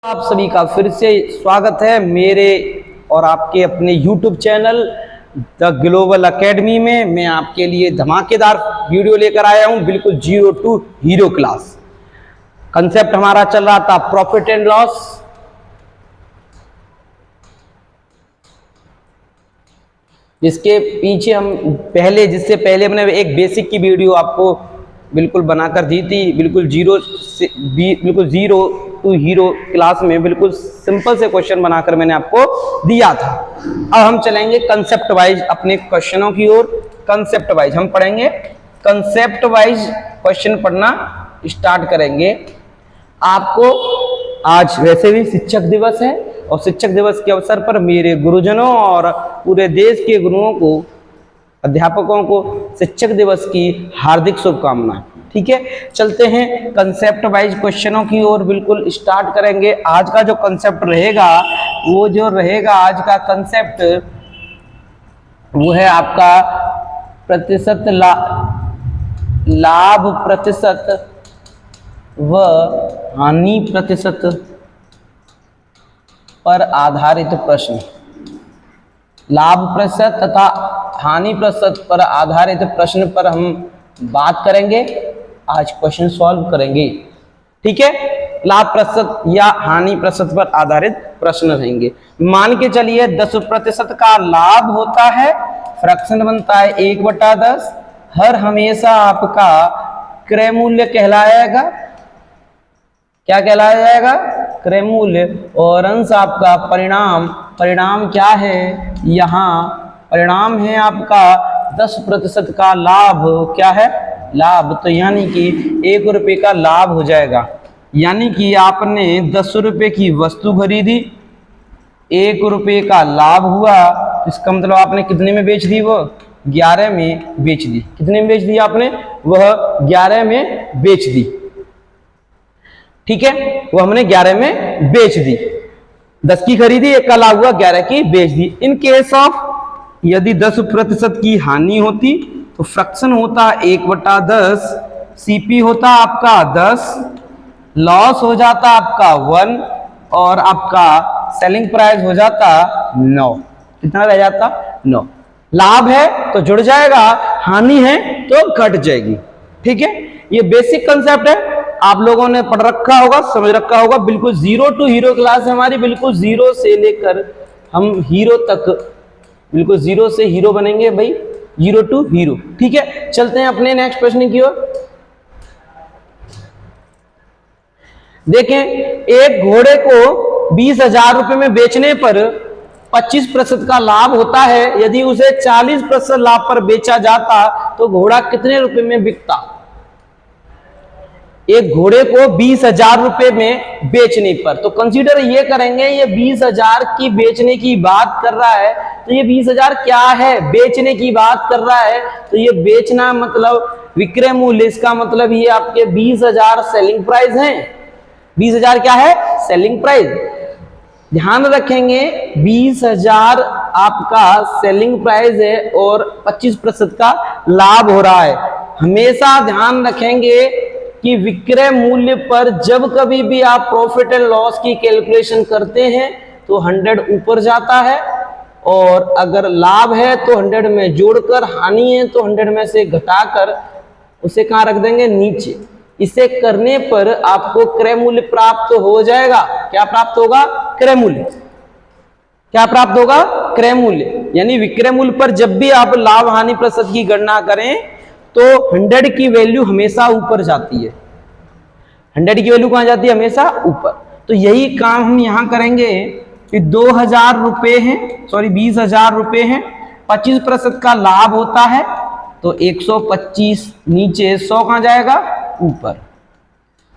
आप सभी का फिर से स्वागत है मेरे और आपके अपने YouTube channel the global academy में। मैं आपके लिए धमाकेदार वीडियो लेकर आया हूं, बिल्कुल zero to hero class. Concept हमारा चल रहा था प्रॉफिट एंड लॉस। जिसके पीछे जिससे पहले हमने एक बेसिक की वीडियो आपको बिल्कुल बनाकर दी थी, बिल्कुल जीरो टू हीरो क्लास में बिल्कुल सिंपल से क्वेश्चन बनाकर मैंने आपको दिया था। अब हम चलेंगे कंसेप्ट वाइज अपने क्वेश्चनों की ओर। कंसेप्ट वाइज हम पढ़ेंगे, कंसेप्ट वाइज क्वेश्चन पढ़ना स्टार्ट करेंगे। आपको आज वैसे भी शिक्षक दिवस है और शिक्षक दिवस के अवसर पर मेरे गुरुजनों और पूरे देश के गुरुओं को, अध्यापकों को शिक्षक दिवस की हार्दिक शुभकामनाएं। ठीक है, चलते हैं कंसेप्ट वाइज क्वेश्चनों की ओर, बिल्कुल स्टार्ट करेंगे। आज का जो कंसेप्ट रहेगा आज का कंसेप्ट वो है आपका प्रतिशत लाभ प्रतिशत व हानि प्रतिशत पर आधारित प्रश्न। लाभ प्रतिशत तथा हानि प्रतिशत पर आधारित प्रश्न पर हम बात करेंगे, आज क्वेश्चन सॉल्व करेंगे। ठीक है, लाभ प्रतिशत या हानि प्रतिशत पर आधारित प्रश्न रहेंगे। मान के चलिए 10% का लाभ होता है, फ्रैक्शन बनता है 1/10। हर हमेशा आपका क्रय मूल्य कहलाएगा। क्या कहलाया जाएगा? क्रय मूल्य। और अंश आपका परिणाम। परिणाम क्या है? यहाँ परिणाम है आपका 10% का लाभ। क्या है? लाभ। तो यानी कि 1 रुपये का लाभ हो जाएगा। यानी कि आपने 10 रुपये की वस्तु खरीदी, 1 रुपये का लाभ हुआ। इसका मतलब आपने कितने में बेच दी? वो 11 में बेच दी। कितने में बेच दी आपने? वह 11 में बेच दी। ठीक है, वो हमने 11 में बेच दी। 10 की खरीदी, 1 का लाभ हुआ, 11 की बेच दी। इन केस ऑफ यदि 10% की हानि होती तो फ्रैक्शन होता 1/10, सीपी होता आपका 10, लॉस हो जाता आपका 1 और आपका सेलिंग प्राइस हो जाता 9। कितना रह जाता? 9। लाभ है तो जुड़ जाएगा, हानि है तो घट जाएगी। ठीक है, ये बेसिक कंसेप्ट है, आप लोगों ने पढ़ रखा होगा, समझ रखा होगा। बिल्कुल जीरो टू हीरो क्लास है हमारी, बिल्कुल जीरो से लेकर हम हीरो तक, बिल्कुल जीरो से हीरो बनेंगे भाई, जीरो टू हीरो। ठीक है, चलते हैं अपने नेक्स्ट प्रश्न की ओर। देखें, एक घोड़े को 20,000 रुपए में बेचने पर 25% का लाभ होता है। यदि उसे 40% लाभ पर बेचा जाता तो घोड़ा कितने रुपए में बिकता? एक घोड़े को 20,000 रुपए में बेचने पर, तो कंसीडर ये करेंगे, ये 20,000 की बेचने की बात कर रहा है। तो ये 20,000 क्या है? बेचने की बात कर रहा है। तो ये बेचना मतलब विक्रय मूल्य, इसका मतलब ये आपके 20,000 सेलिंग प्राइस है। 20,000 क्या है? Selling price. ध्यान रखेंगे 20,000 आपका सेलिंग प्राइस है और 25% का लाभ हो रहा है। हमेशा ध्यान रखेंगे कि विक्रय मूल्य पर जब कभी भी आप प्रॉफिट एंड लॉस की कैलकुलेशन करते हैं तो 100 ऊपर जाता है, और अगर लाभ है तो 100 में जोड़कर, हानि है तो 100 में से घटाकर उसे कहां रख देंगे? नीचे। इसे करने पर आपको क्रय मूल्य प्राप्त हो जाएगा। क्या प्राप्त होगा? क्रय मूल्य। क्या प्राप्त होगा? क्रय मूल्य। यानी विक्रय मूल्य पर जब भी आप लाभ हानि प्रतिशत की गणना करें तो 100 की वैल्यू हमेशा ऊपर जाती है। 100 की वैल्यू कहां जाती है? हमेशा ऊपर। तो यही काम हम यहां करेंगे कि 2,000 रुपए हैं, सॉरी 20,000 रुपए हैं, 25% का लाभ होता है तो 125 नीचे, 100 कहां जाएगा? ऊपर।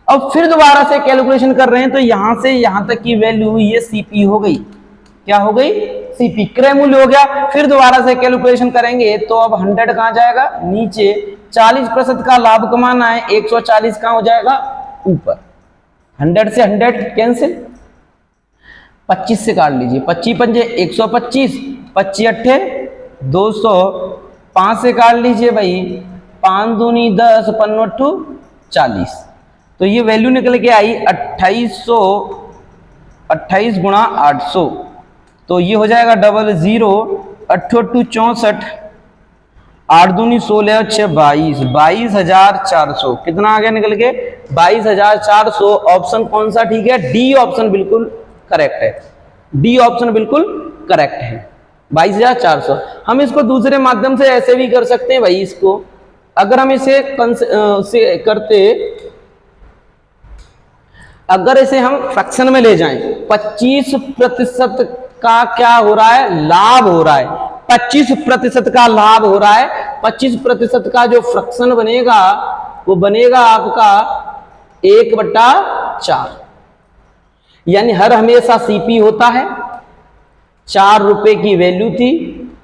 अब फिर दोबारा से कैलकुलेशन कर रहे हैं तो यहां से यहां तक की वैल्यू ये सीपी हो गई। क्या हो गई? सीपी, क्रय मूल्य हो गया। फिर दोबारा से कैलकुलेशन करेंगे तो अब 100 कहां जाएगा? नीचे। 40% का लाभ कमाना है, 140 कहां हो जाएगा? ऊपर। 100 से 100 कैंसिल, 25 से काट लीजिए। 25 पंजे 125, 25 अट्ठे 200, 5 से काट लीजिए भाई, 5 दूनी 10, 5 40। तो ये वैल्यू निकल के आई 2800 28 गुणा 800, तो ये हो जाएगा 00, 8 8 64, 8 दूनी 16, 6 22, 22,400। कितना आ गया निकल के? 22,400। ऑप्शन कौन सा ठीक है? डी ऑप्शन बिल्कुल करेक्ट है, डी ऑप्शन बिल्कुल करेक्ट है, 22,400। हम इसको दूसरे माध्यम से ऐसे भी कर सकते हैं भाई। इसको अगर हम इसे करते, अगर इसे हम फ्रैक्शन में ले जाएं, 25% का क्या हो रहा है? लाभ हो रहा है। 25% का लाभ हो रहा है। 25% का जो फ्रैक्शन बनेगा वो बनेगा आपका 1/4, यानी हर हमेशा सीपी होता है। 4 रुपए की वैल्यू थी,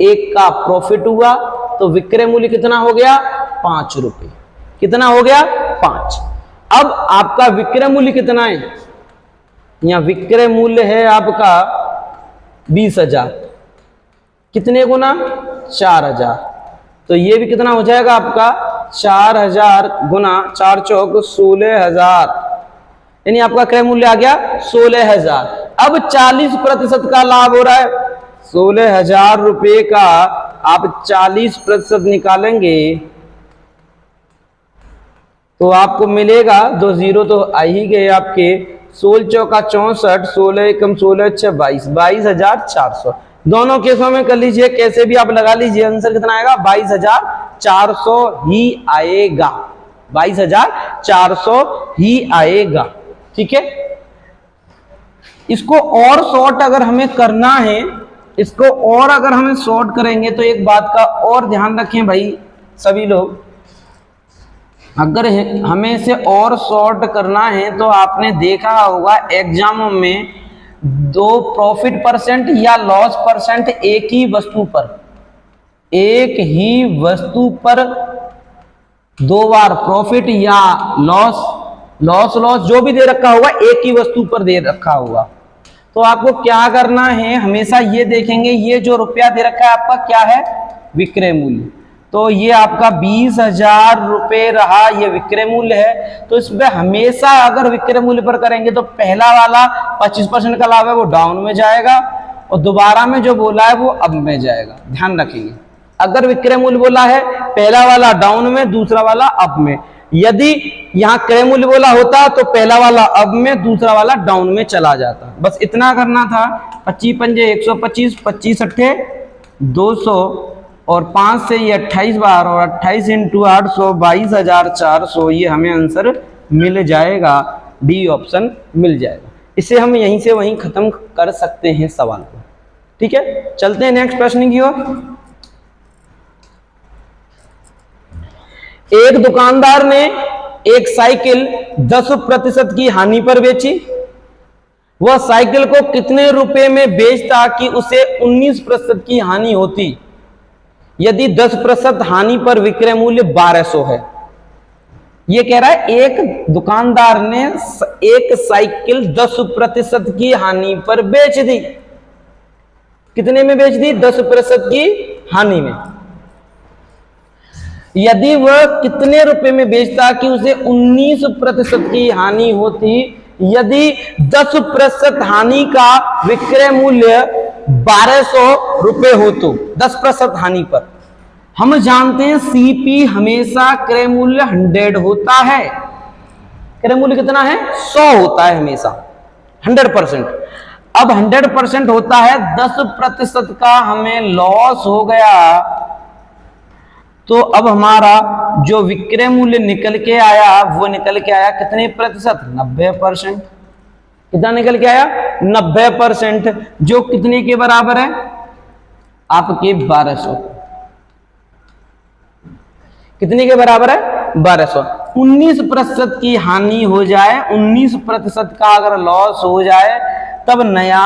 1 का प्रॉफिट हुआ, तो विक्रय मूल्य कितना हो गया? 5 रुपए। कितना हो गया? 5। अब आपका विक्रय मूल्य कितना है? यहां विक्रय मूल्य है आपका 20,000। कितने गुना? 4,000। तो ये भी कितना हो जाएगा आपका? 4,000 गुना 4 चौक 16,000, यानी आपका क्रय मूल्य आ गया 16,000। अब 40% का लाभ हो रहा है। 16,000 रुपए का आप 40% निकालेंगे तो आपको मिलेगा, 2 जीरो तो आ ही गए आपके, 16 चौका 64, 16 एकम 16 6 22, 22,400। दोनों केसों में कर लीजिए, कैसे भी आप लगा लीजिए, आंसर कितना आएगा? 22,400 ही आएगा, 22,400 ही आएगा। ठीक है। इसको और शॉर्ट अगर हमें करना है, इसको और अगर हमें शॉर्ट करेंगे तो एक बात का और ध्यान रखें भाई सभी लोग, अगर हमें इसे और शॉर्ट करना है तो आपने देखा होगा एग्जामों में 2 प्रॉफिट परसेंट या लॉस परसेंट एक ही वस्तु पर 2 बार प्रॉफिट या लॉस जो भी दे रखा होगा एक ही वस्तु पर दे रखा होगा। तो आपको क्या करना है, हमेशा ये देखेंगे ये जो रुपया दे रखा है आपका क्या है? विक्रय मूल्य। तो ये आपका 20,000 रुपए रहा, ये विक्रय मूल्य है। तो इसमें हमेशा अगर विक्रय मूल्य पर करेंगे तो पहला वाला 25% का लाभ है वो डाउन में जाएगा, और दोबारा में जो बोला है वो अप में जाएगा। ध्यान रखेंगे, अगर विक्रय मूल्य बोला है पहला वाला डाउन में, दूसरा वाला अप में। यदि यहाँ क्रय मूल्य बोला होता तो पहला वाला अप में, दूसरा वाला डाउन में चला जाता। बस इतना करना था। 25 पंजे 125, 25 अट्ठे 200, और 5 से ये 28 बार, और 28 इंटू 800, 22,400। ये हमें आंसर मिल जाएगा, डी ऑप्शन मिल जाएगा। इसे हम यहीं से वहीं खत्म कर सकते हैं सवाल को। ठीक है, चलते हैं नेक्स्ट प्रश्न की ओर। एक दुकानदार ने एक साइकिल 10% की हानि पर बेची। वह साइकिल को कितने रुपए में बेचता कि उसे 19% की हानि होती यदि 10% हानि पर विक्रय मूल्य 1200 है। ये कह रहा है एक दुकानदार ने एक साइकिल 10% की हानि पर बेच दी। कितने में बेच दी? 10% की हानि में। यदि वह कितने रुपए में बेचता कि उसे 19% की हानि होती यदि 10% हानि का विक्रय मूल्य 1200 रुपए हो तो 10% हानि पर। हम जानते हैं सीपी हमेशा क्रय मूल्य 100 होता है। क्रय मूल्य कितना है? 100 होता है हमेशा, 100%। अब 100% होता है, 10% का हमें लॉस हो गया, तो अब हमारा जो विक्रय मूल्य निकल के आया वो निकल के आया कितने प्रतिशत? 90%। कितना निकल के आया? 90%, जो कितने के बराबर है? आपके 1200। कितने के बराबर है? 1200। 19% की हानि हो जाए, 19% का अगर लॉस हो जाए, तब नया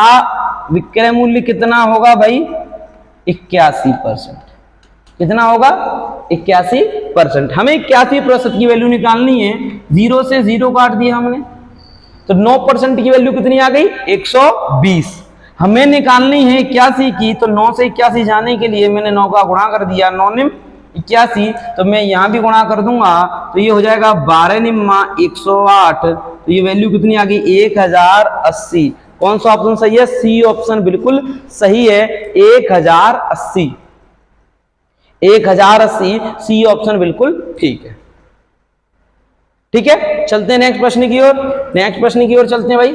विक्रय मूल्य कितना होगा भाई? 81%। कितना होगा? 81%। हमें 81% की वैल्यू निकालनी है। 0 से 0 काट दिया हमने, तो 9% की वैल्यू कितनी आ गई? 120। हमें निकालनी है 81 की, तो 9 से 81 जाने के लिए मैंने 9 का गुणा कर दिया, 9 निम 81, तो मैं यहां भी गुणा कर दूंगा, तो ये हो जाएगा 12 निम्मा 108। तो ये वैल्यू कितनी आ गई? 1080। कौन सा ऑप्शन सही है? सी ऑप्शन बिल्कुल सही है, 1080। 1080 सी ऑप्शन बिल्कुल ठीक है। ठीक है, चलते हैं नेक्स्ट प्रश्न की ओर। नेक्स्ट प्रश्न की ओर चलते हैं भाई।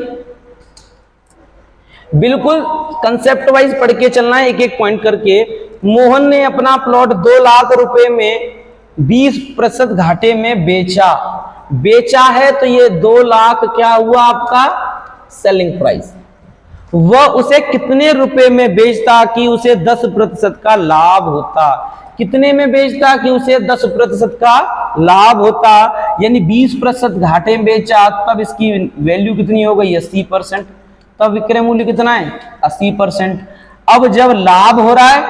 बिल्कुल कंसेप्ट वाइज पढ़ के चलना है, एक एक पॉइंट करके। मोहन ने अपना प्लॉट 2 लाख रुपए में 20% घाटे में बेचा है, तो ये 2 लाख क्या हुआ आपका सेलिंग प्राइस। वह उसे कितने रुपए में बेचता कि उसे 10% का लाभ होता? कितने में बेचता कि उसे 10% का लाभ होता? यानी 20% घाटे में बेचा, तब इसकी वैल्यू कितनी हो गई? 80%। तब विक्रय मूल्य कितना है? 80%। अब जब लाभ हो रहा है,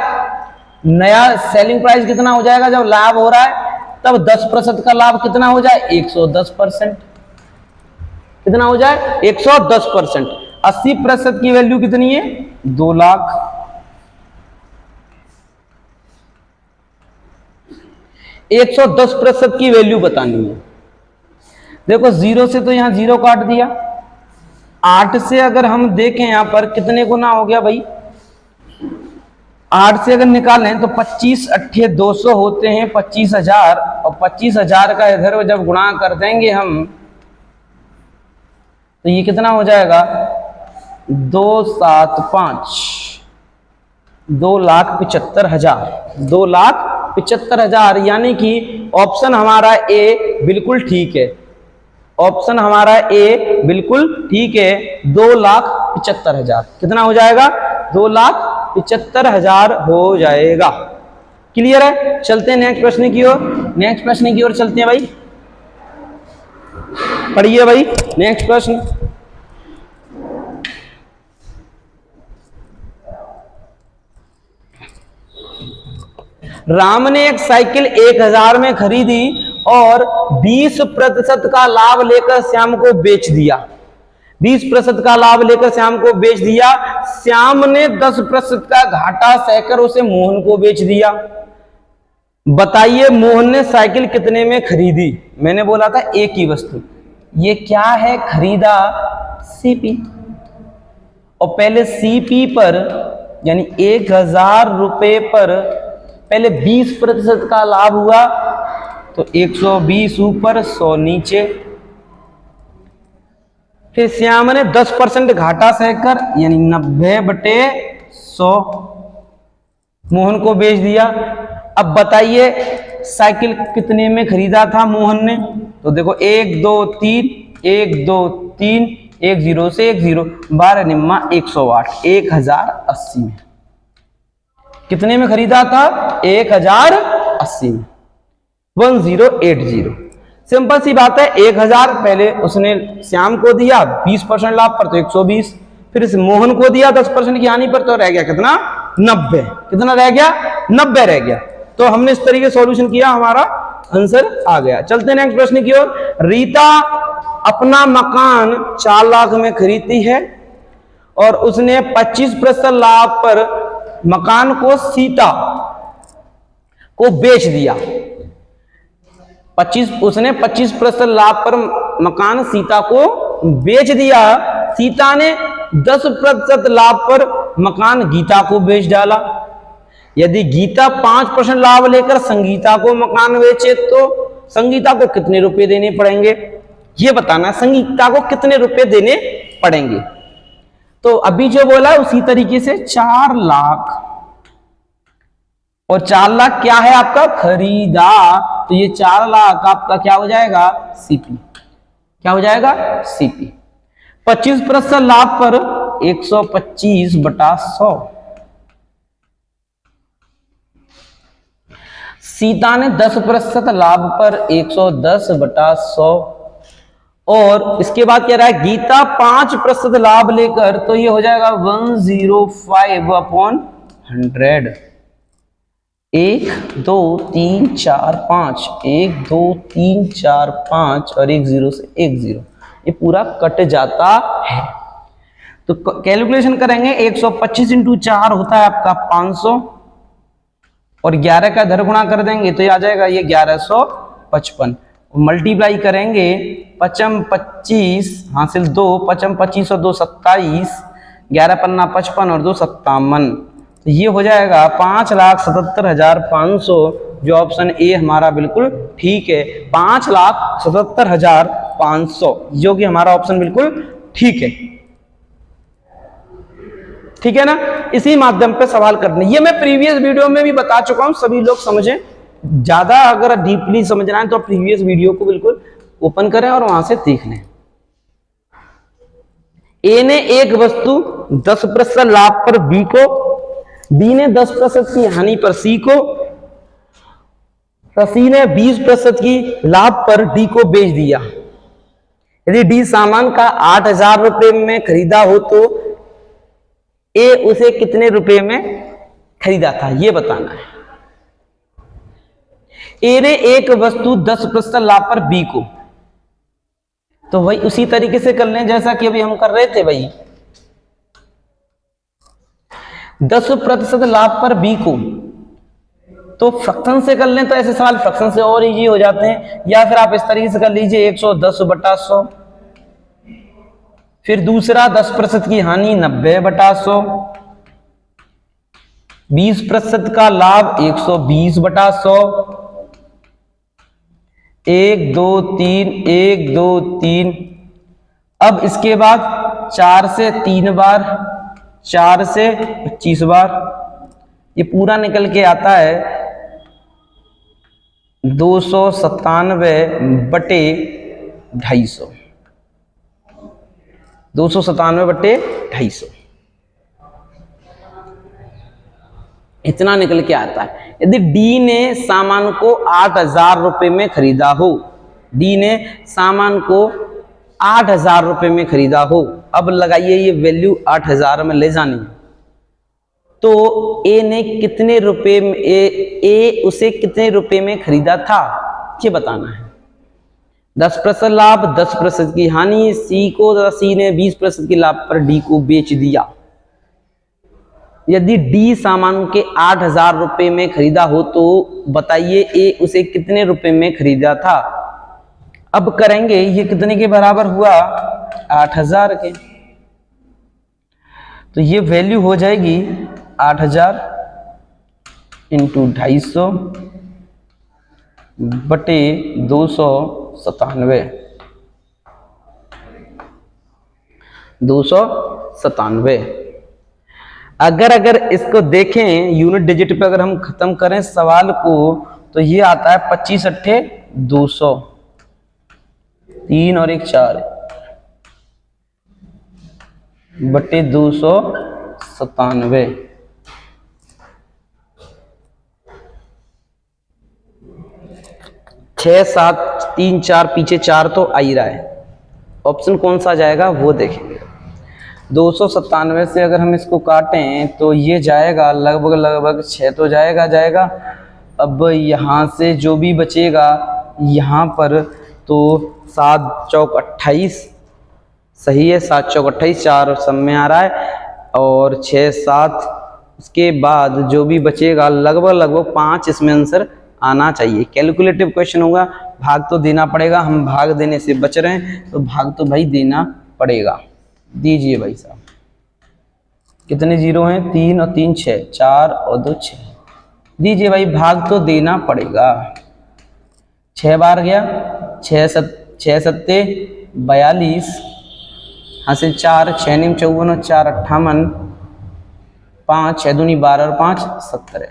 नया सेलिंग प्राइस कितना हो जाएगा? जब लाभ हो रहा है तब 10% का लाभ कितना हो जाए? 110%। कितना हो जाए? 110%। 80% की वैल्यू कितनी है? 2 लाख। 110% की वैल्यू बतानी है। देखो 0 से तो यहां 0 काट दिया, 8 से अगर हम देखें यहां पर कितने गुना हो गया भाई? 8 से अगर निकालें तो 25 8 200 होते हैं 25,000, और 25,000 का इधर जब गुणा कर देंगे हम तो ये कितना हो जाएगा? 275, 2,75,000। 2,75,000 यानी कि ऑप्शन हमारा ए बिल्कुल ठीक है। ऑप्शन हमारा ए बिल्कुल ठीक है, 2,75,000। कितना हो जाएगा? 2,75,000 हो जाएगा। क्लियर है? चलते हैं नेक्स्ट प्रश्न की ओर। नेक्स्ट प्रश्न की ओर चलते हैं भाई, पढ़िए भाई नेक्स्ट प्रश्न। राम ने एक साइकिल 1000 में खरीदी और 20% का लाभ लेकर श्याम को बेच दिया। 20% का लाभ लेकर श्याम को बेच दिया। श्याम ने 10% का घाटा सहकर उसे मोहन को बेच दिया। बताइए मोहन ने साइकिल कितने में खरीदी? मैंने बोला था एक ही वस्तु। ये क्या है? खरीदा सीपी। और पहले सीपी पर यानी 1000 रुपए पर पहले 20% का लाभ हुआ, तो 120 ऊपर 100 नीचे। फिर श्याम ने 10% घाटा सहकर यानी 90/100 मोहन को बेच दिया। अब बताइए साइकिल कितने में खरीदा था मोहन ने? तो देखो 1 2 3 1 2 3 1 0 से 1 0 12 निम्मा 108 1080 में। कितने में खरीदा था? 1080 में, 1080। सिंपल सी बात है, 1000 पहले उसने श्याम को दिया 20% लाभ पर, तो 120। फिर इस मोहन को दिया 10% की हानि पर, तो रह गया कितना? 90। कितना रह गया? 90 रह गया। तो हमने इस तरीके से सॉल्यूशन किया, हमारा आंसर आ गया। चलते हैं नेक्स्ट प्रश्न की ओर। रीता अपना मकान 4 लाख में खरीदती है और उसने 25% लाभ पर मकान को सीता को बेच दिया। उसने 25% लाभ पर मकान सीता को बेच दिया। सीता ने 10% लाभ पर मकान गीता को बेच डाला। यदि गीता 5% लाभ लेकर संगीता को मकान बेचे तो संगीता को कितने रुपए देने पड़ेंगे? ये बताना, संगीता को कितने रुपए देने पड़ेंगे। तो अभी जो बोला उसी तरीके से 4 लाख, और 4 लाख क्या है आपका? खरीदा। तो ये 4 लाख आपका क्या हो जाएगा? सीपी। क्या हो जाएगा? सीपी। 25% लाभ पर 125/100। सीता ने 10% लाभ पर 110/100। और इसके बाद क्या रहा है? गीता 5% लाभ लेकर, तो ये हो जाएगा 105/100। 1 2 3 4 5 1 2 3 4 5 और 1 0 से 1 0, ये पूरा कट जाता है। तो कैलकुलेशन करेंगे, 125 × 4 होता है आपका 500, और 11 का इधर गुणा कर देंगे तो ये आ जाएगा ये 1155। मल्टीप्लाई करेंगे 55 25 हासिल 2, 55 25 और 2 27, 11 पन्ना 55 और 2 57, तो ये हो जाएगा 5,77,500। जो ऑप्शन ए हमारा बिल्कुल ठीक है, 5,77,500 जो कि हमारा ऑप्शन बिल्कुल ठीक है। ठीक है ना, इसी माध्यम पे सवाल करने, ये मैं प्रीवियस वीडियो में भी बता चुका हूं, सभी लोग समझें। ज्यादा अगर डीपली समझना है तो प्रीवियस वीडियो को बिल्कुल ओपन करें और वहां से देख लें। ए ने एक वस्तु 10% लाभ पर बी को, बी ने 10% की हानि पर सी को, सी ने 20% की लाभ पर डी को बेच दिया। यदि डी सामान का 8,000 रुपए में खरीदा हो तो ए उसे कितने रुपए में खरीदा था, यह बताना है। ए ने एक वस्तु 10% लाभ पर बी को, तो भाई उसी तरीके से कर लें जैसा कि अभी हम कर रहे थे भाई। 10% लाभ पर बी को, तो फ्रैक्शन से कर लें तो ऐसे सवाल फ्रैक्शन से और इजी हो जाते हैं, या फिर आप इस तरीके से कर लीजिए 110/100। फिर दूसरा 10% की हानि 90/100, 20% का लाभ 120/100, 1 2 3 1 2 3। अब इसके बाद 4 से 3 बार, 4 से 25 बार, ये पूरा निकल के आता है 297/250, 297/250 इतना निकल के आता है। यदि डी ने सामान को 8,000 रुपए में खरीदा हो, डी ने सामान को 8,000 रुपए में खरीदा हो, अब लगाइए ये वैल्यू 8,000 में ले जानी, तो ए ने कितने रुपए में, ए उसे कितने रुपए में खरीदा था ये बताना है। 10% लाभ 10% की हानि, सी को, सी ने 20% की लाभ पर डी को बेच दिया। यदि डी सामान के 8,000 रुपए में खरीदा हो तो बताइए ए उसे कितने रुपए में खरीदा था। अब करेंगे ये कितने के बराबर हुआ, 8,000 के, तो ये वैल्यू हो जाएगी 8,000 इंटू 250/297। अगर इसको देखें यूनिट डिजिट पे, अगर हम खत्म करें सवाल को, तो ये आता है 25 अट्ठे 200, 3 और 1 4 बटे 297। छह 7 3 4 पीछे 4 तो आ ही रहा है, ऑप्शन कौन सा जाएगा वो देखेंगे। 297 से अगर हम इसको काटें तो ये जाएगा लगभग 6 तो जाएगा। अब यहाँ से जो भी बचेगा यहाँ पर, तो 7 चौक 28 सही है, 7 चौक 28, 4 सब में आ रहा है, और 6 7 उसके बाद जो भी बचेगा लगभग 5 इसमें आंसर आना चाहिए। कैलकुलेटिव क्वेश्चन होगा, भाग तो देना पड़ेगा, हम भाग देने से बच रहे हैं तो भाग तो भाई देना पड़ेगा। दीजिए भाई साहब, कितने जीरो हैं, 3 और 3 6, 4 और 2 6, दीजिए भाई, भाग तो देना पड़ेगा। 6 बार गया, 6 सत्ते 42, हासिल 4, 6 निम 54 और 4 58, 5 6 दूनी 12 और 5 17।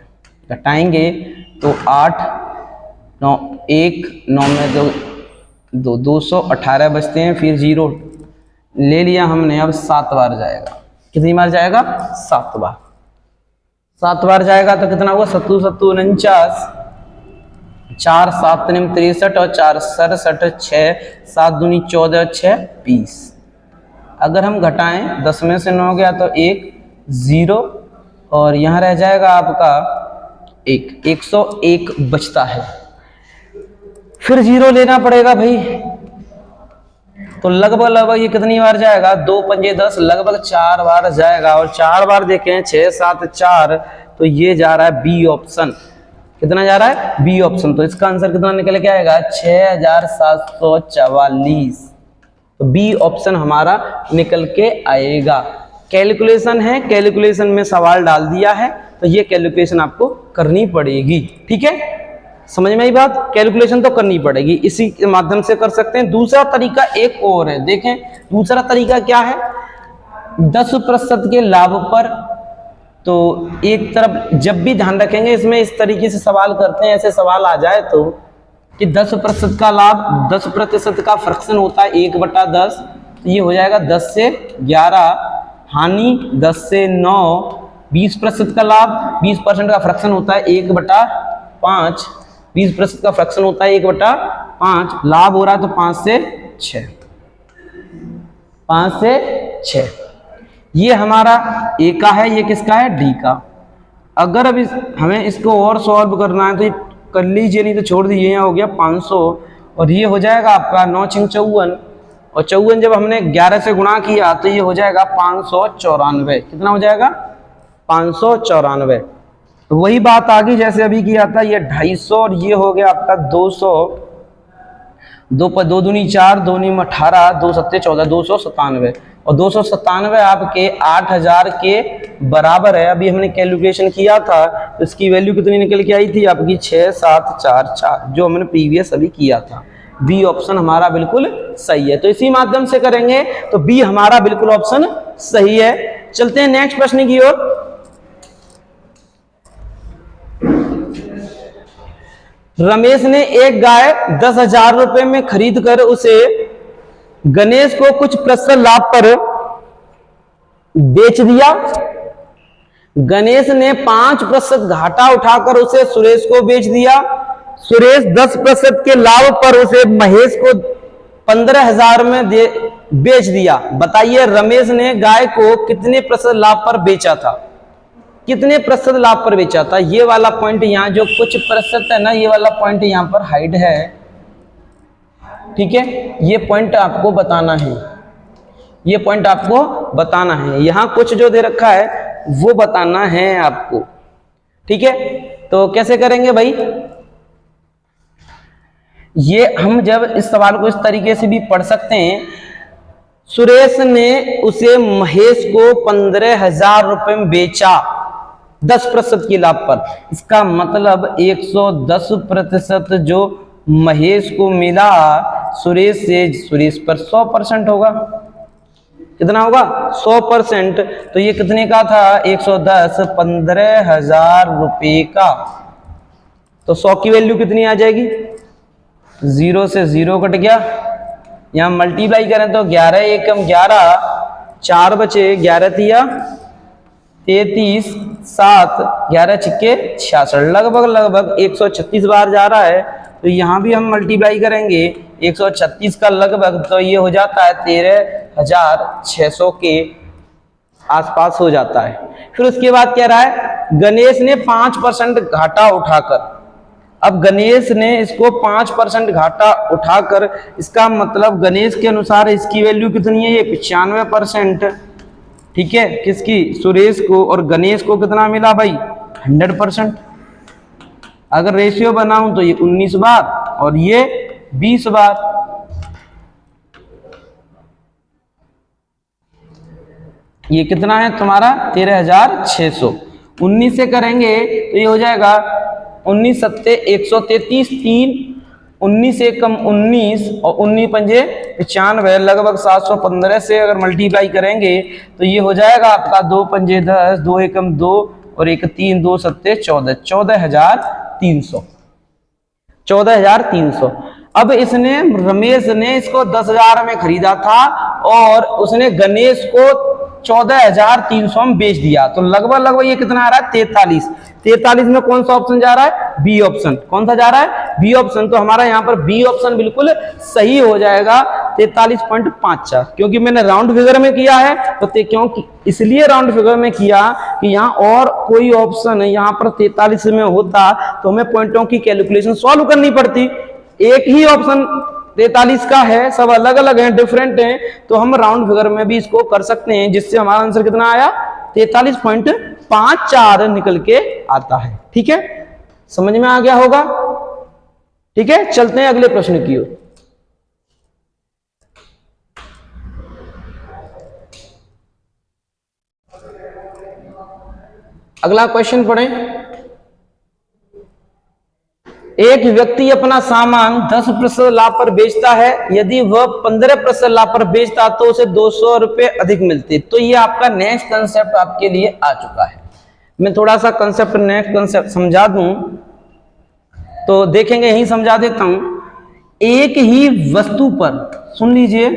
घटाएंगे तो 8 9 1 9 में 2 218 बचते हैं, फिर 0 ले लिया हमने। अब 7 बार जाएगा, कितनी बार जाएगा, 7 बार। 7 बार जाएगा तो कितना हुआ, 7 7 49, 4 7 63 और 4 67, 6 7 दूनी 14 6 20। अगर हम घटाएं 10 में से 9 गया तो 1 0 और यहाँ रह जाएगा आपका 101 बचता है। फिर 0 लेना पड़ेगा भाई, तो लगभग ये कितनी बार जाएगा, 2 पंजे 10, लगभग 4 बार जाएगा। और 4 बार देखें 6 7 4, तो ये जा रहा है बी ऑप्शन। कितना जा रहा है, बी ऑप्शन। तो इसका आंसर कितना निकल के आएगा, 6744। तो बी ऑप्शन हमारा निकल के आएगा। कैलकुलेशन है, कैलकुलेशन में सवाल डाल दिया है तो ये कैलकुलेशन आपको करनी पड़ेगी। ठीक है, समझ में आई बात? कैलकुलेशन तो करनी पड़ेगी, इसी के माध्यम से कर सकते हैं। दूसरा तरीका एक और है, देखें दूसरा तरीका क्या है। 10% के लाभ पर, तो एक तरफ जब भी ध्यान रखेंगे इसमें इस तरीके से सवाल करते हैं, ऐसे सवाल आ जाए तो कि 10% का लाभ 10% का फ्रैक्शन होता है 1/10, तो ये हो जाएगा 10 से 11, हानि 10 से 9, 20% का लाभ 20% का फ्रैक्शन होता है 1/5, 20% का फ्रैक्शन होता है 1/5, लाभ हो रहा है तो 5 से 6, 5 से 6। ये हमारा ए का है, ये किसका है? डी का। अगर अब हमें इसको और सॉल्व करना है तो कर लीजिए, नहीं तो छोड़ दीजिए। यहाँ हो गया 500 और ये हो जाएगा आपका 9 × 54, और 54 जब हमने 11 से गुणा किया तो ये हो जाएगा 594। कितना हो जाएगा? 594। तो वही बात आ गई जैसे अभी किया था, ये 250 और ये हो गया आपका 200, 2 पर 2 दूनी 4, 2 नी 18, 2 सत्ते 14, 297। और 297 आपके 8000 के बराबर है। अभी हमने कैलकुलेशन किया था तो इसकी वैल्यू कितनी निकल के आई थी आपकी? 6744, जो हमने प्रीवियस अभी किया था। बी ऑप्शन हमारा बिल्कुल सही है, तो इसी माध्यम से करेंगे तो बी हमारा बिल्कुल ऑप्शन सही है। चलते हैं नेक्स्ट प्रश्न की ओर। रमेश ने एक गाय 10,000 रुपए में खरीद कर उसे गणेश को कुछ प्रतिशत लाभ पर बेच दिया। गणेश ने 5% घाटा उठाकर उसे सुरेश को बेच दिया। सुरेश 10% के लाभ पर उसे महेश को 15,000 में बेच दिया। बताइए रमेश ने गाय को कितने प्रतिशत लाभ पर बेचा था? कितने प्रतिशत लाभ पर बेचा था? ये वाला पॉइंट यहाँ जो कुछ प्रतिशत है ना, ये वाला पॉइंट यहाँ पर हाइड है। ठीक है, ये पॉइंट आपको बताना है, ये पॉइंट आपको बताना है। यहाँ कुछ जो दे रखा है वो बताना है आपको। ठीक है, तो कैसे करेंगे भाई? ये हम जब इस सवाल को इस तरीके से भी पढ़ सकते हैं, सुरेश ने उसे महेश को 15,000 रुपए में बेचा 10% की लाभ पर। इसका मतलब 110% जो महेश को मिला सुरेश से, सुरेश पर 100% होगा। कितना होगा? 100%। तो ये कितने का था? 110, 15,000 रुपए का। तो 100 की वैल्यू कितनी आ जाएगी? 0 से 0 कट गया। यहां मल्टीप्लाई करें तो 11 एकम 11, 4 बचे, 11 तिया 33, 7, 11 छिक्के 66, लगभग 136 बार जा रहा है। तो यहां भी हम मल्टीप्लाई करेंगे 136 का लगभग, तो ये हो जाता है 13,600 के आसपास हो जाता है। फिर उसके बाद कह रहा है गणेश ने 5% घाटा उठाकर। अब गणेश ने इसको 5% घाटा उठाकर, इसका मतलब गणेश के अनुसार इसकी वैल्यू कितनी है? ये 95%। ठीक है, किसकी? सुरेश को। और गणेश को कितना मिला भाई? 100%। अगर रेशियो बनाऊं तो ये 19 बार और ये 20 बार। ये कितना है तुम्हारा? 13,600। 19 से करेंगे तो ये हो जाएगा 19 सत्ते 133, 3, 19 एकम 19 और 19 पंजे 95, लगभग 715 से अगर मल्टीप्लाई करेंगे तो ये हो जाएगा आपका 2 पंजे 10, 2 एकम 2 और 1 3, 2 सत्ते 14, 14,300। 14,300। अब इसने, रमेश ने इसको 10,000 में खरीदा था और उसने गणेश को 14,300 में बेच दिया। तो लगभग ये कितना आ रहा है? 43। 43 में कौन सा ऑप्शन जा रहा है? B option. कौन सा जा रहा है? B option. तो हमारा यहाँ पर बी ऑप्शन बिल्कुल सही हो जाएगा, 43.54। क्योंकि मैंने राउंड फिगर में किया है, तो क्योंकि इसलिए राउंड फिगर में किया कि यहाँ और कोई ऑप्शन यहाँ पर 43 में होता तो हमें पॉइंटों की कैलकुलेशन सॉल्व करनी पड़ती। एक ही ऑप्शन 43 का है, सब अलग अलग हैं, डिफरेंट हैं, तो हम राउंड फिगर में भी इसको कर सकते हैं, जिससे हमारा आंसर कितना आया? 43.54 निकल के आता है। ठीक है, समझ में आ गया होगा? ठीक है, चलते हैं अगले प्रश्न की ओर। अगला क्वेश्चन पढ़ें। एक व्यक्ति अपना सामान 10% लाभ पर बेचता है, यदि वह 15% लाभ पर बेचता तो उसे 200 रुपये अधिक मिलते। तो ये आपका नेक्स्ट कंसेप्ट आपके लिए आ चुका है। मैं थोड़ा सा नेक्स्ट कंसेप्ट समझा दूं तो देखेंगे, यही समझा देता हूं। एक ही वस्तु पर, सुन लीजिए,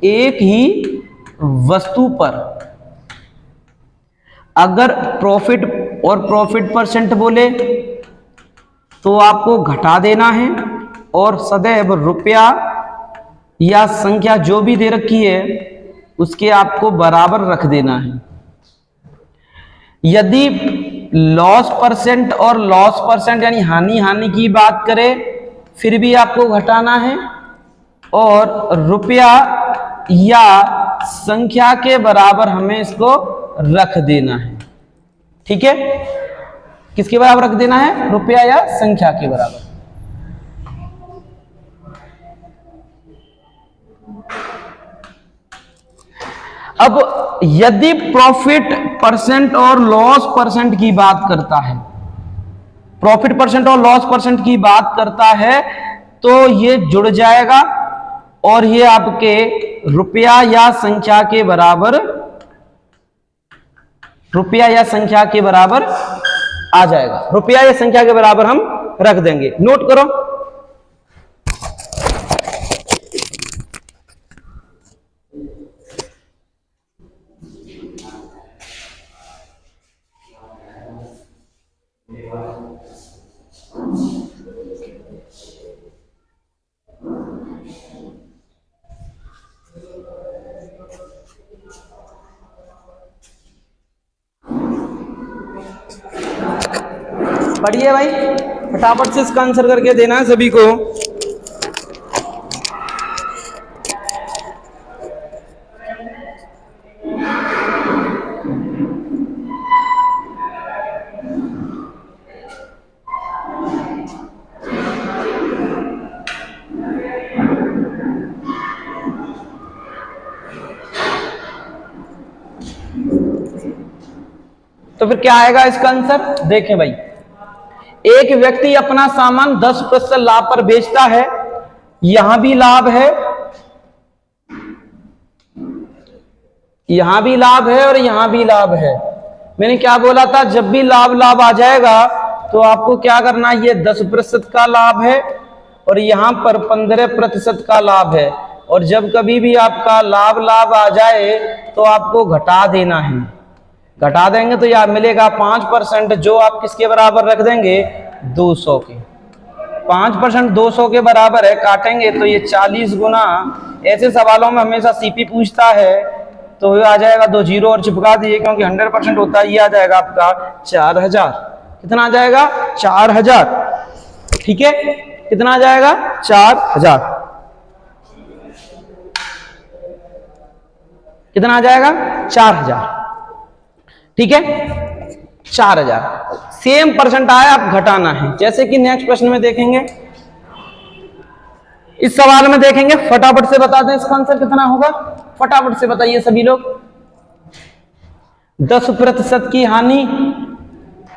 एक ही वस्तु पर अगर प्रॉफिट और प्रॉफिट परसेंट बोले तो आपको घटा देना है, और सदैव रुपया या संख्या जो भी दे रखी है उसके आपको बराबर रख देना है। यदि लॉस परसेंट और लॉस परसेंट यानी हानि की बात करें फिर भी आपको घटाना है, और रुपया या संख्या के बराबर हमें इसको रख देना है। ठीक है, किसके बराबर रख देना है? रुपया या संख्या के बराबर। अब यदि प्रॉफिट परसेंट और लॉस परसेंट की बात करता है, प्रॉफिट परसेंट और लॉस परसेंट की बात करता है तो ये जुड़ जाएगा और ये आपके रुपया या संख्या के बराबर, रुपया या संख्या के बराबर आ जाएगा। रुपया या संख्या के बराबर हम रख देंगे। नोट करो, पढ़िए भाई, फटाफट से इसका आंसर करके देना है सभी को। तो फिर क्या आएगा इसका आंसर? देखें भाई, एक व्यक्ति अपना सामान 10% लाभ पर बेचता है, यहां भी लाभ है, यहां भी लाभ है और यहां भी लाभ है। मैंने क्या बोला था? जब भी लाभ आ जाएगा तो आपको क्या करना, ये 10% का लाभ है और यहां पर 15% का लाभ है, और जब कभी भी आपका लाभ आ जाए तो आपको घटा देना है। घटा देंगे तो यह मिलेगा 5%, जो आप किसके बराबर रख देंगे? 200 के। 5% 200 के बराबर है, काटेंगे तो ये 40 गुना। ऐसे सवालों में हमेशा सीपी पूछता है तो ये आ जाएगा 2 जीरो और चिपका दिए, क्योंकि 100% होता है। ये आ जाएगा आपका 4000। कितना आ जाएगा? 4000। ठीक है, कितना आ जाएगा? 4000। कितना आ जाएगा? 4000। ठीक है, 4000। सेम परसेंट आया, आप घटाना है। जैसे कि नेक्स्ट प्रश्न में देखेंगे, इस सवाल में देखेंगे, फटाफट से बता दें इसका आंसर कितना होगा। फटाफट से बताइए सभी लोग। 10% की हानि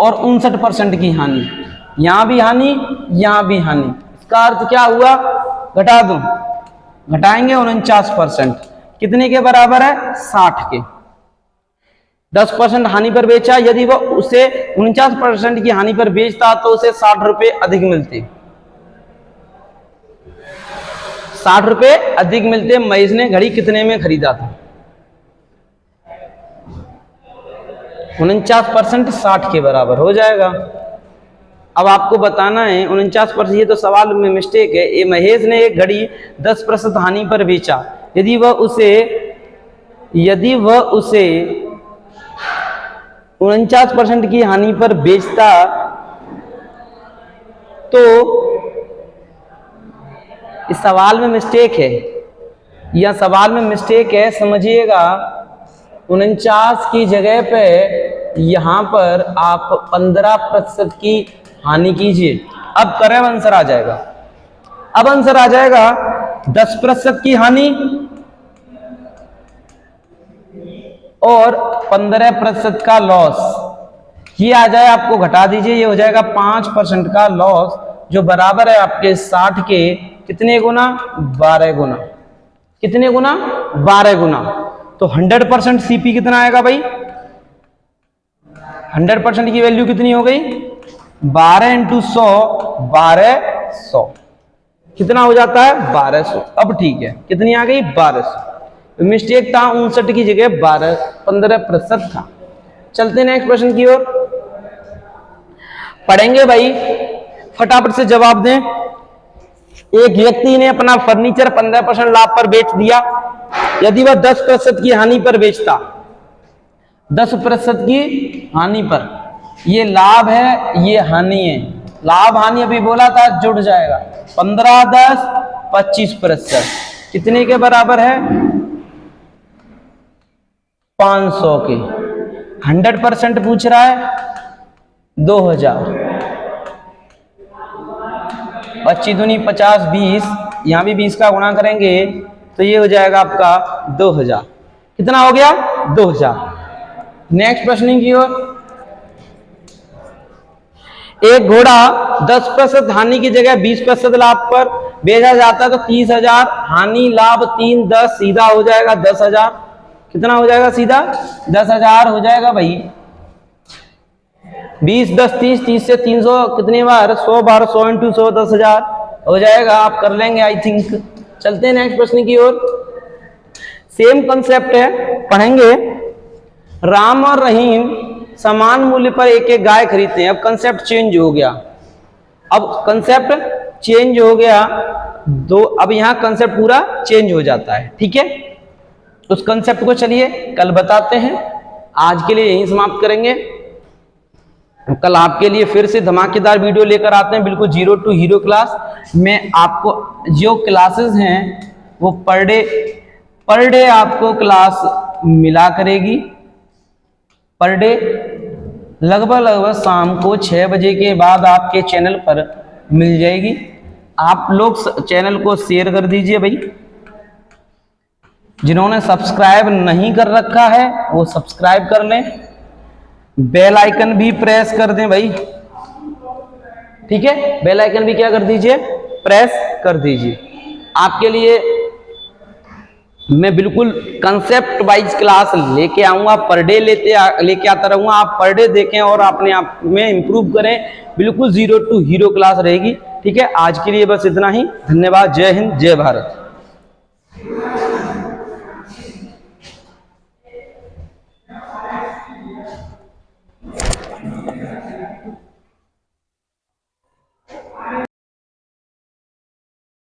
और 59% की हानि, यहां भी हानि, यहां भी हानि। इसका अर्थ क्या हुआ? घटा दूं, घटाएंगे 49%। कितने के बराबर है? 60 के। 10% हानि पर बेचा, यदि वह उसे 49% की हानि पर बेचता तो उसे 60 रुपए अधिक मिलते। 60 रुपए अधिक मिलते। महेश ने घड़ी कितने में खरीदा था? 49% 60 के बराबर हो जाएगा। अब आपको बताना है 49%, ये तो सवाल में मिस्टेक है। ये महेश ने एक घड़ी 10% हानि पर बेचा, यदि वह उसे 49% की हानि पर बेचता तो इस सवाल में मिस्टेक है, यह सवाल में मिस्टेक है, समझिएगा। 49 की जगह पे यहां पर आप 15% की हानि कीजिए। अब करेक्ट आंसर आ जाएगा। अब आंसर आ जाएगा 10% की हानि और 15% का लॉस। ये आ जाए, आपको घटा दीजिए, ये हो जाएगा 5% का लॉस, जो बराबर है आपके 60 के कितने गुना, 12 गुना। कितने गुना, 12 गुना। तो 100% सीपी कितना आएगा भाई, 100% की वैल्यू कितनी हो गई, 12 × 100, 1200 कितना हो जाता है, 1200। अब ठीक है, कितनी आ गई, 1200। मिस्टेक था, 59 की जगह 15% था। चलते नेक्स्ट क्वेश्चन की ओर, पढ़ेंगे भाई, फटाफट से जवाब दें। एक व्यक्ति ने अपना फर्नीचर 15% लाभ पर बेच दिया। यदि वह 10% की हानि पर बेचता, 10% की हानि पर, ये लाभ है, ये हानि है। लाभ हानि अभी बोला था, जुड़ जाएगा। 15, 10, 25%, कितने के बराबर है, 500 के। 100% पूछ रहा है, 2000। 25 दूनी 50, 20, यहां भी 20 का गुणा करेंगे तो ये हो जाएगा आपका 2000। कितना हो गया, 2000। नेक्स्ट प्रश्न की ओर, एक घोड़ा 10% हानि की जगह 20% लाभ पर बेचा जाता है तो 30,000, हानि लाभ 3, 10, सीधा हो जाएगा 10,000। कितना हो जाएगा, सीधा 10,000 हो जाएगा भाई। 20, 10, 30, 30 से 300 कितनी बार, 100 बार, 100 × 100, 10,000 हो जाएगा। आप कर लेंगे आई थिंक। चलते हैं नेक्स्ट प्रश्न की ओर, सेम कंसेप्ट है, पढ़ेंगे। राम और रहीम समान मूल्य पर एक एक गाय खरीदते हैं। अब कंसेप्ट चेंज हो गया, अब कंसेप्ट चेंज हो गया दो, अब यहां कंसेप्ट पूरा चेंज हो जाता है, ठीक है। उस कंसेप्ट को चलिए कल बताते हैं, आज के लिए यहीं समाप्त करेंगे। कल आपके लिए फिर से धमाकेदार वीडियो लेकर आते हैं, बिल्कुल 0 to हीरो क्लास में। आपको जो क्लासेस हैं वो पर डे आपको क्लास मिला करेगी, पर डे लगभग शाम को 6 बजे के बाद आपके चैनल पर मिल जाएगी। आप लोग चैनल को शेयर कर दीजिए भाई। जिन्होंने सब्सक्राइब नहीं कर रखा है वो सब्सक्राइब कर लें, बेल आइकन भी प्रेस कर दें भाई, ठीक है। बेल आइकन भी क्या कर दीजिए, प्रेस कर दीजिए। आपके लिए मैं बिल्कुल कंसेप्ट वाइज क्लास लेके आऊंगा, पर डे लेके आता रहूंगा। आप पर डे देखें और अपने आप में इंप्रूव करें। बिल्कुल 0 to हीरो क्लास रहेगी, ठीक है। आज के लिए बस इतना ही, धन्यवाद। जय हिंद, जय भारत।